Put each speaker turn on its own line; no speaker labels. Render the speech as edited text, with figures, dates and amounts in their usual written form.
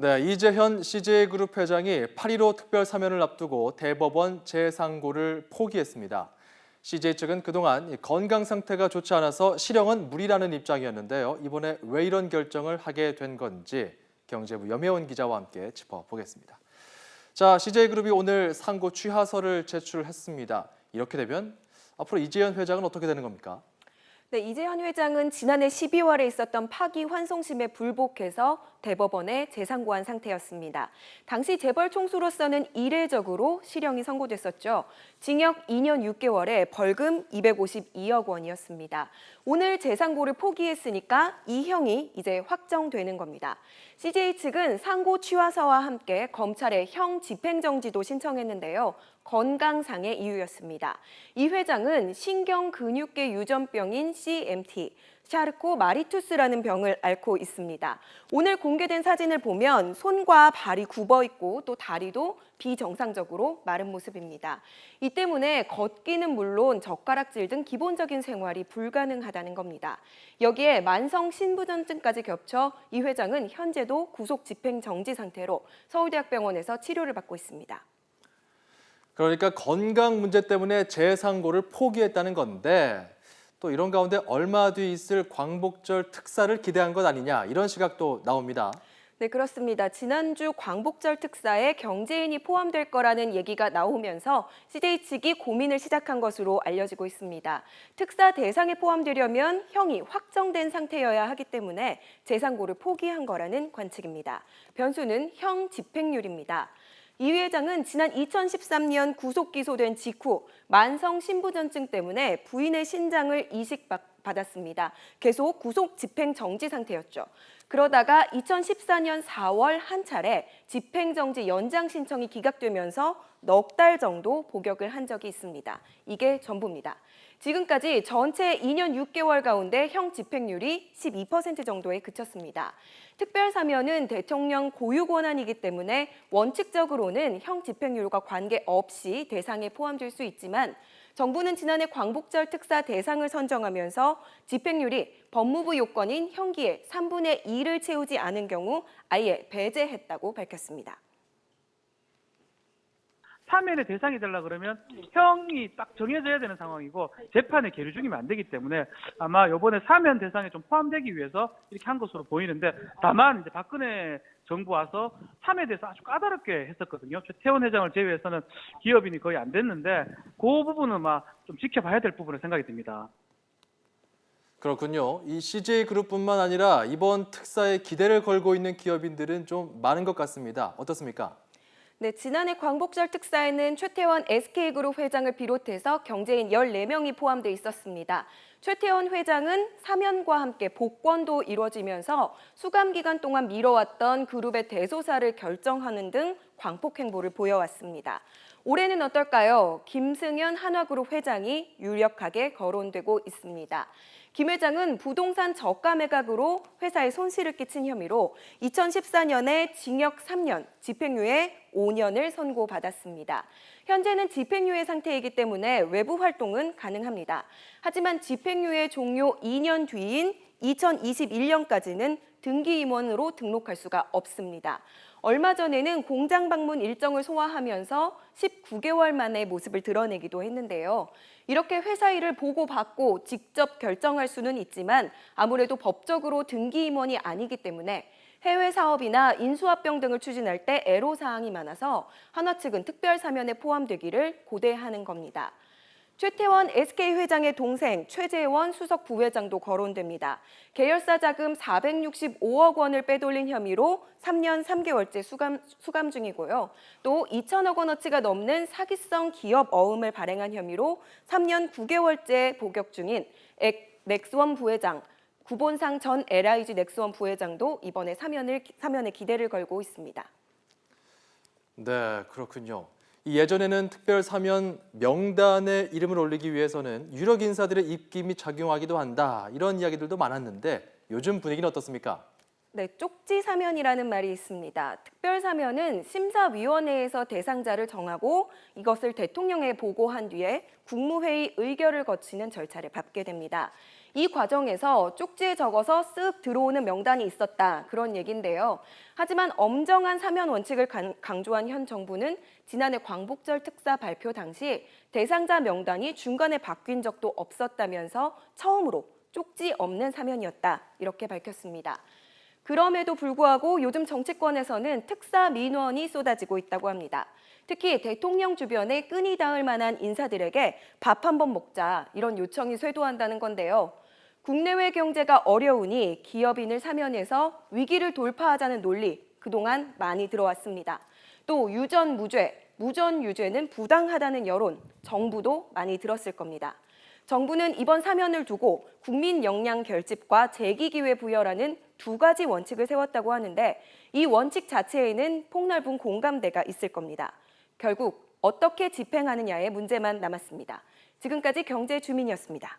네, 이재현 CJ그룹 회장이 8.15 특별 사면을 앞두고 대법원 재상고를 포기했습니다. CJ 측은 그동안 건강 상태가 좋지 않아서 실형은 무리라는 입장이었는데요. 이번에 왜 이런 결정을 하게 된 건지 경제부 염혜원 기자와 함께 짚어보겠습니다. 자, CJ그룹이 오늘 상고 취하서를 제출했습니다. 이렇게 되면 앞으로 이재현 회장은 어떻게 되는 겁니까?
네, 이재현 회장은 지난해 12월에 있었던 파기환송심에 불복해서 대법원에 재상고한 상태였습니다. 당시 재벌 총수로서는 이례적으로 실형이 선고됐었죠. 징역 2년 6개월에 벌금 252억 원이었습니다. 오늘 재상고를 포기했으니까 이 형이 이제 확정되는 겁니다. CJ 측은 상고 취하서와 함께 검찰에 형 집행정지도 신청했는데요. 건강상의 이유였습니다. 이 회장은 신경근육계 유전병인 CMT, 샤르코마리투스라는 병을 앓고 있습니다. 오늘 공개된 사진을 보면 손과 발이 굽어 있고 또 다리도 비정상적으로 마른 모습입니다. 이 때문에 걷기는 물론 젓가락질 등 기본적인 생활이 불가능하다는 겁니다. 여기에 만성 신부전증까지 겹쳐 이 회장은 현재도 구속 집행 정지 상태로 서울대학병원에서 치료를 받고 있습니다.
그러니까 건강 문제 때문에 재상고를 포기했다는 건데 또 이런 가운데 얼마 뒤 있을 광복절 특사를 기대한 것 아니냐 이런 시각도 나옵니다.
네, 그렇습니다. 지난주 광복절 특사에 경제인이 포함될 거라는 얘기가 나오면서 CJ 측이 고민을 시작한 것으로 알려지고 있습니다. 특사 대상에 포함되려면 형이 확정된 상태여야 하기 때문에 재상고를 포기한 거라는 관측입니다. 변수는 형 집행률입니다. 이 회장은 지난 2013년 구속 기소된 직후 만성 신부전증 때문에 부인의 신장을 이식받았습니다. 계속 구속 집행 정지 상태였죠. 그러다가 2014년 4월 한 차례 집행정지 연장 신청이 기각되면서 넉 달 정도 복역을 한 적이 있습니다. 이게 전부입니다. 지금까지 전체 2년 6개월 가운데 형 집행률이 12% 정도에 그쳤습니다. 특별사면은 대통령 고유 권한이기 때문에 원칙적으로는 형 집행률과 관계없이 대상에 포함될 수 있지만 정부는 지난해 광복절 특사 대상을 선정하면서 집행률이 법무부 요건인 형기의 3분의 2를 채우지 않은 경우 아예 배제했다고 밝혔습니다.
사면의 대상이 되려 그러면 형이 딱 정해져야 되는 상황이고 재판에 계류 중이면 안 되기 때문에 아마 이번에 사면 대상에 좀 포함되기 위해서 이렇게 한 것으로 보이는데 다만 이제 박근혜 정부 와서 사면에 대해서 아주 까다롭게 했었거든요. 최태원 회장을 제외해서는 기업인이 거의 안 됐는데 그 부분은 좀 지켜봐야 될 부분으로 생각이 듭니다.
그렇군요. 이 CJ그룹뿐만 아니라 이번 특사에 기대를 걸고 있는 기업인들은 좀 많은 것 같습니다. 어떻습니까?
네, 지난해 광복절 특사에는 최태원 SK그룹 회장을 비롯해서 경제인 14명이 포함돼 있었습니다. 최태원 회장은 사면과 함께 복권도 이루어지면서 수감 기간 동안 미뤄왔던 그룹의 대소사를 결정하는 등 광폭 행보를 보여왔습니다. 올해는 어떨까요? 김승현 한화그룹 회장이 유력하게 거론되고 있습니다. 김 회장은 부동산 저가 매각으로 회사에 손실을 끼친 혐의로 2014년에 징역 3년, 집행유예 5년을 선고받았습니다. 현재는 집행유예 상태이기 때문에 외부 활동은 가능합니다. 하지만 집행유예 종료 2년 뒤인 2021년까지는 등기임원으로 등록할 수가 없습니다. 얼마 전에는 공장 방문 일정을 소화하면서 19개월 만에 모습을 드러내기도 했는데요. 이렇게 회사 일을 보고받고 직접 결정할 수는 있지만 아무래도 법적으로 등기임원이 아니기 때문에 해외 사업이나 인수합병 등을 추진할 때 애로사항이 많아서 한화 측은 특별사면에 포함되기를 고대하는 겁니다. 최태원 SK 회장의 동생 최재원 수석 부회장도 거론됩니다. 계열사 자금 465억 원을 빼돌린 혐의로 3년 3개월째 수감 중이고요. 또 2천억 원어치가 넘는 사기성 기업 어음을 발행한 혐의로 3년 9개월째 복역 중인 넥스원 부회장, 구본상 전 LIG 넥스원 부회장도 이번에 사면에 기대를 걸고 있습니다.
네, 그렇군요. 예전에는 특별 사면 명단에 이름을 올리기 위해서는 유력 인사들의 입김이 작용하기도 한다. 이런 이야기들도 많았는데 요즘 분위기는 어떻습니까?
네, 쪽지 사면이라는 말이 있습니다. 특별 사면은 심사위원회에서 대상자를 정하고 이것을 대통령에 보고한 뒤에 국무회의 의결을 거치는 절차를 밟게 됩니다. 이 과정에서 쪽지에 적어서 쓱 들어오는 명단이 있었다, 그런 얘기인데요. 하지만 엄정한 사면 원칙을 강조한 현 정부는 지난해 광복절 특사 발표 당시 대상자 명단이 중간에 바뀐 적도 없었다면서 처음으로 쪽지 없는 사면이었다, 이렇게 밝혔습니다. 그럼에도 불구하고 요즘 정치권에서는 특사 민원이 쏟아지고 있다고 합니다. 특히 대통령 주변에 끈이 닿을 만한 인사들에게 밥 한번 먹자, 이런 요청이 쇄도한다는 건데요. 국내외 경제가 어려우니 기업인을 사면해서 위기를 돌파하자는 논리, 그동안 많이 들어왔습니다. 또 유전무죄, 무전유죄는 부당하다는 여론, 정부도 많이 들었을 겁니다. 정부는 이번 사면을 두고 국민 역량 결집과 재기 기회 부여라는 두 가지 원칙을 세웠다고 하는데 이 원칙 자체에는 폭넓은 공감대가 있을 겁니다. 결국 어떻게 집행하느냐의 문제만 남았습니다. 지금까지 경제주민이었습니다.